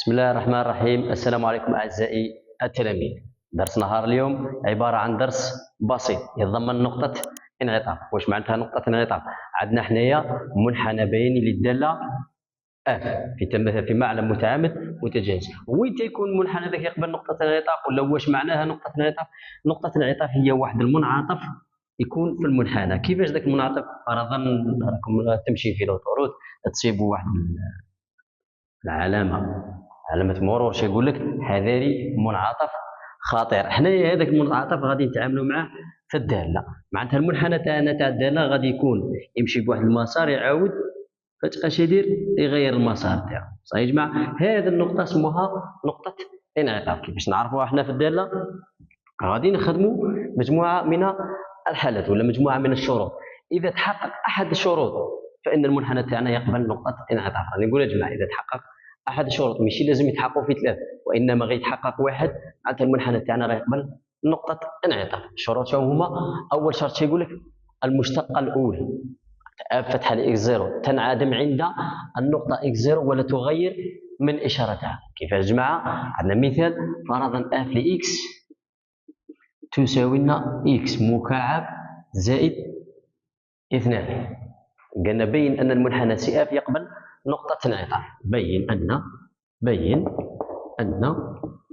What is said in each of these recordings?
بسم الله الرحمن الرحيم. السلام عليكم أعزائي التلاميذ. درس نهار اليوم عبارة عن درس بسيط يتضمن نقطة انعطاف. واش معناتها نقطة انعطاف؟ عندنا حنايا منحنى بياني للدالة اف في معلم متعامد متجانس. وين تيكون المنحنى ذاك يقبل نقطة الانعطاف؟ ولا واش معناها نقطة الانعطاف؟ نقطة الانعطاف هي واحد المنعطف يكون في المنحنى. كيفاش ذاك المنعطف؟ فرضا راكم تمشي في لوطوروت تصيبوا واحد علامة مرور شي يقول لك حذاري منعطف خطير. حنايا هذاك المنعطف غادي نتعاملوا معاه في الدالة. معناتها المنحنى تاعنا تاع الدالة غادي يكون يمشي بواحد المسار يعاود فاش يدير يغير المسار تاعو. صح يا جماعة؟ هذه النقطة اسمها نقطة انعطاف. كيفاش نعرفوها احنا في الدالة؟ غادي نخدموا مجموعة من الحالات ولا مجموعة من الشروط. إذا تحقق أحد الشروط فإن المنحنى تاعنا يقبل نقطة انعطاف. راني نقول يا جماعة إذا تحقق أحد الشروط، ماشي لازم يتحققوا في ثلاثة، وإنما غير يتحقق واحد، معناتها المنحنى تاعنا راه يقبل نقطة انعطاف. الشروط شنو هما؟ أول شرط يقول لك المشتقة الأولى فتحة لإكس زيرو تنعدم عند النقطة إكس زيرو ولا تغير من إشارتها. كيفاش يا جماعة؟ عندنا مثال فرضا اف لإكس تساوي لنا إكس مكعب زائد 2. قلنا بين أن المنحنى سي اف يقبل نقطة انعطاف. بين أن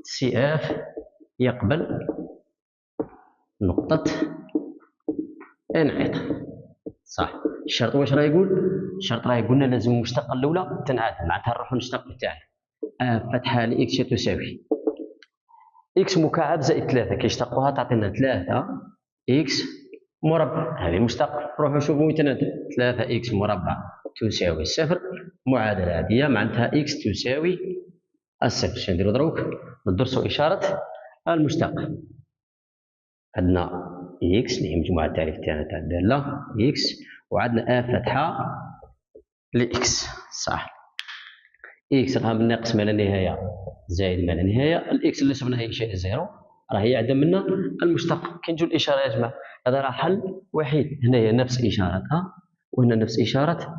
سي اف يقبل نقطة انعطاف. صح. الشرط واش راه يقول؟ الشرط راه يقولنا لازم المشتقة الأولى تنعدم. معناتها نروحو للمشتق تاعنا اف فتحة لإكس تساوي إكس مكعب زائد 3 كيشتقوها تعطينا 3 إكس مربع. هذه المشتق. نروحو نشوفو وين تنعدم. 3 إكس مربع تساوي 0. معادلة عادية معناتها إكس تساوي 0. شنو نديرو دروك؟ ندرسو إشارة المشتق. عندنا إكس اللي هي مجموعة التعريف تاعنا تاع الدالة إكس، وعندنا أ فتحة لإكس. صح. إكس راه من ناقص ما لا نهاية زائد ما لا نهاية. الإكس اللي صبنا هي شيء زيرو راه يعدم منا المشتق. كي نجو الإشارة يا جماعة هذا راه حل وحيد. هنايا نفس إشارتها وهنا نفس إشارة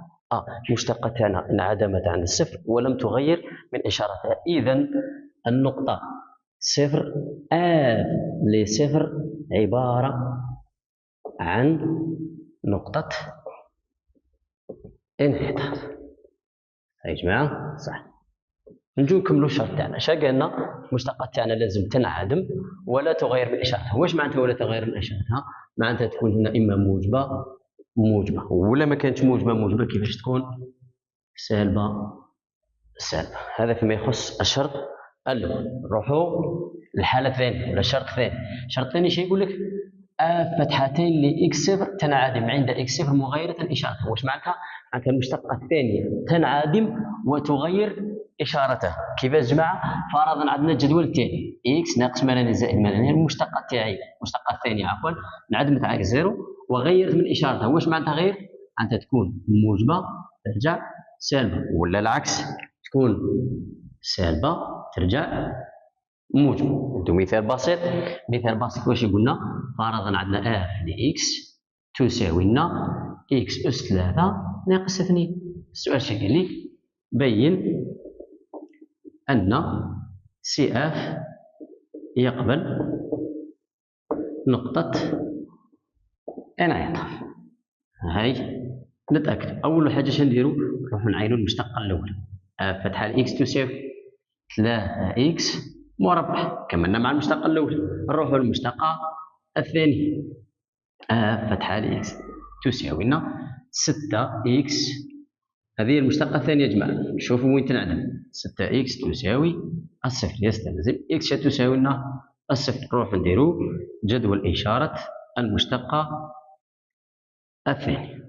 المشتقة تاعنا انعدمت عند الصفر ولم تغير من إشارتها. إذا النقطة صفر لصفر عبارة عن نقطة انعطاف. يا جماعة صح. نجو نكملو الشرط تاعنا. شا قالنا؟ المشتقة تاعنا لازم تنعدم ولا تغير من إشارتها. واش معناتها ولا تغير من إشارتها؟ معناتها تكون هنا إما موجبة ولا ما كانتش موجبة كيفاش تكون؟ سالبة. هذا فيما يخص الشرط الأول. نروحو للحالة الثانية ولا الشرط الثاني. الشرط الثاني شي يقول لك فتحتين لإكس صفر تنعدم عند إكس صفر مغيرة إشارتها. واش معناتها؟ معناتها المشتقة الثانية تنعدم وتغير إشارتها. كيفاش يا جماعة؟ فرضا عندنا الجدول التالي إكس ناقص ما لا نهاية زائد ما لا نهاية. المشتقة تاعي المشتقة الثانية انعدمت على إكس زيرو وغيرت من إشارتها. واش معناتها غير؟ معناتها تكون موجبة ترجع سالبة، ولا العكس تكون سالبة ترجع موجب. ندو مثال بسيط. واش يقولنا؟ فرضا عندنا اف لإكس تساوي لنا إكس أس 3 ناقص 2. السؤال شي قال لي؟ بين أن سي اف يقبل نقطة انعطاف. هاي نتأكد. أول حاجة شنديرو؟ نروحو نعينو المشتقة الأولى. اف فتحة لإكس تساوي 3 إكس مربع. كملنا مع المشتقة الأولى. نروحو للمشتقة الثانية. فتحة لإكس تساوي لنا 6 إكس. هذه المشتقة الثانية يا جماعة. نشوفوا وين تنعدم. 6 إكس تساوي الصفر. يستلزم إكس تساوي لنا الصفر. نروحو نديرو جدول إشارة المشتقة الثانية.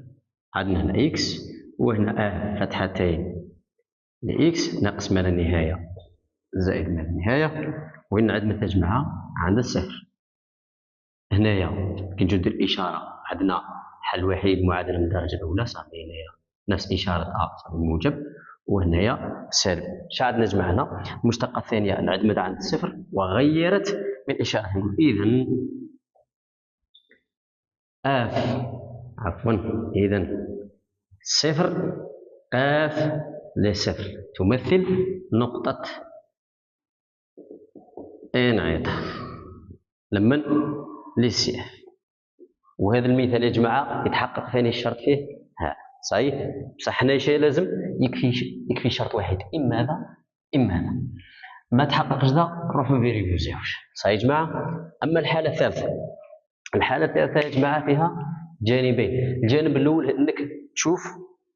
عندنا هنا إكس وهنا فتحتين لإكس ناقص ما لا نهاية زائد ما لا نهاية. وين نعدمت يا جماعة؟ عند الصفر. هنايا كي نجو ندير الإشارة عندنا حل وحيد معادلة من الدرجة الأولى صافي. هنايا نفس إشارة صافي موجب وهنايا سالب. شا عندنا جماعة هنا؟ المشتقة الثانية انعدمت عند الصفر وغيرت من إشارة. إذن إذن صفر لصفر تمثل نقطة انعطاف لمن للسي اف. وهذا المثال يا جماعه يتحقق ثاني الشرط فيه ها صحيح، بصح حنا شي لازم يكفي شرط واحد، اما هذا ما تحققش ذا نروحو نفيريفيوزيوش صحيح يا جماعه. اما الحاله الثالثه يا جماعه فيها جانبين. الجانب الاول انك تشوف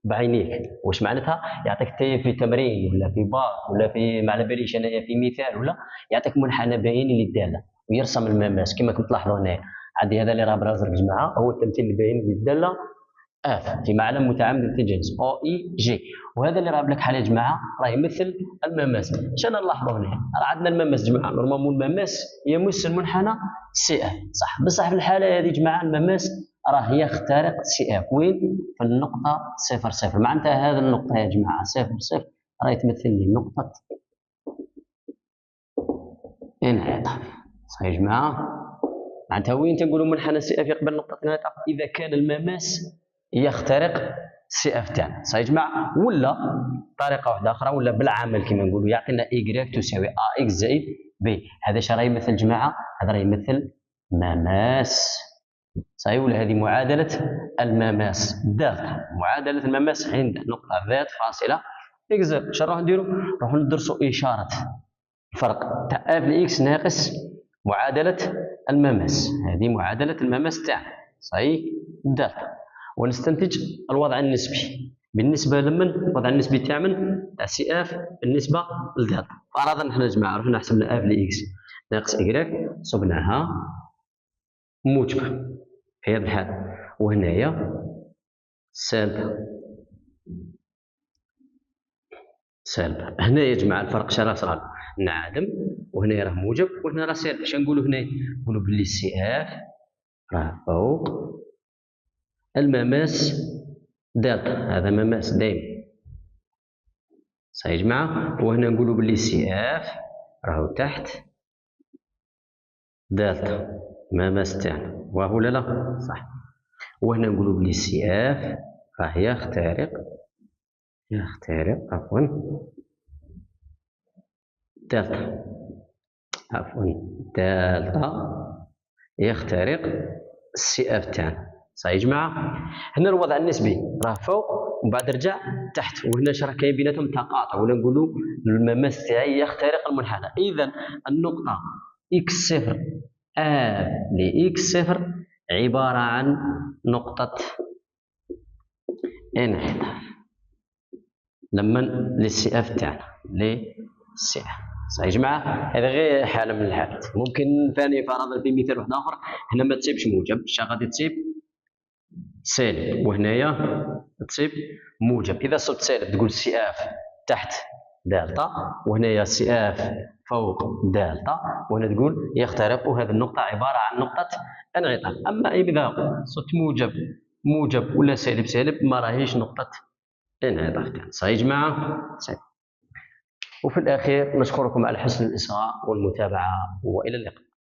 بعينيك، واش معناتها يعطيك حتى في تمرين ولا في باك ولا في ما على باليش انايا في مثال ولا يعطيك منحنى باين للداله ويرسم المماس كما كنت تلاحظوا هنا. عندي هذا اللي راه بالازرق يا جماعه هو التمثيل الباين للداله اف في معلم متعامد التجانس او اي جي، وهذا اللي راه لك حال يا جماعه راه يمثل المماس. شنو نلاحظوا هنا؟ راه عندنا المماس يا جماعه نورمالمون المماس يمس المنحنى سي اف صح، بصح في الحاله هذه يا جماعه المماس راه يخترق سي اف وين؟ في النقطه 0 0. معناتها هذه النقطه يا جماعه 0 0 راه يتمثل لي نقطه انعطاف صحيح يا جماعه. معناتها وين تنقولوا منحنى سي اف يقبل نقطه انعطاف؟ اذا كان المماس يخترق سي اف تاعنا صحيح يا جماعه. ولا طريقه واحده اخرى ولا بالعمل كما نقولوا يعطينا اي تساوي ا اكس زائد بي. هذا اش راه يمثل يا جماعه؟ هذا راه يمثل مماس صحيح، ولا هذه معادله المماس دلتا. معادله المماس عند نقطه ذات فاصله اكس. اش نروح نديروا؟ نروحوا ندرسوا اشاره الفرق تاع اف لاكس ناقص معادله المماس. هذه معادله المماس تاعنا صحيح دلتا، ونستنتج الوضع النسبي بالنسبه لمن الوضع النسبي تاع من تاع سي اف بالنسبه لدلتا. فرضا نحن يا جماعه رحنا حسبنا اف لاكس ناقص اكس صبناها موجبه في هذه الحاله، وهنايا سالب. هنا يا جماعه الفرق شرا صغار نعدم، وهنا راه موجب وهنا راه سالب. اش نقولوا هنا؟ نقولوا بلي سي اف راه فوق المماس دلتا. هذا مماس دايما صحيح يا جماعه. وهنا نقولوا بلي سي اف راهو تحت دلتا مماس تاعنا، وهو لا صح. وهنا نقولوا بلي سي اف راه يخترق عفوا دلتا يخترق السي اف تاعنا صحيح يا جماعه. هنا الوضع النسبي راه فوق ومن بعد رجع تحت، وهنا راه كاين بيناتهم تقاطع ولا نقولوا المماس تاعي يخترق المنحنى. اذا النقطه اكس صفر ا لاكس صفر عباره عن نقطه انعطاف لمن للسي اف تاعنا للسي اف صحيح يا جماعه. هذا غير حاله من الحالات. ممكن ثاني فرضا في مثال واحد اخر هنا ما تصيبش موجب، اش غادي تصيب؟ سالب، وهنايا تصيب موجب. اذا صبت سالب تقول سي اف تحت دلتا، وهنايا سي اف فوق دلتا، وهنا تقول يخترق، وهذه النقطه عباره عن نقطه انعطاف. اما اذا صبت موجب ولا سالب ما راهيش نقطه انعطاف تاعنا صحيح يا جماعه. صحيح. وفي الاخير نشكركم على حسن الاصغاء والمتابعه، والى اللقاء.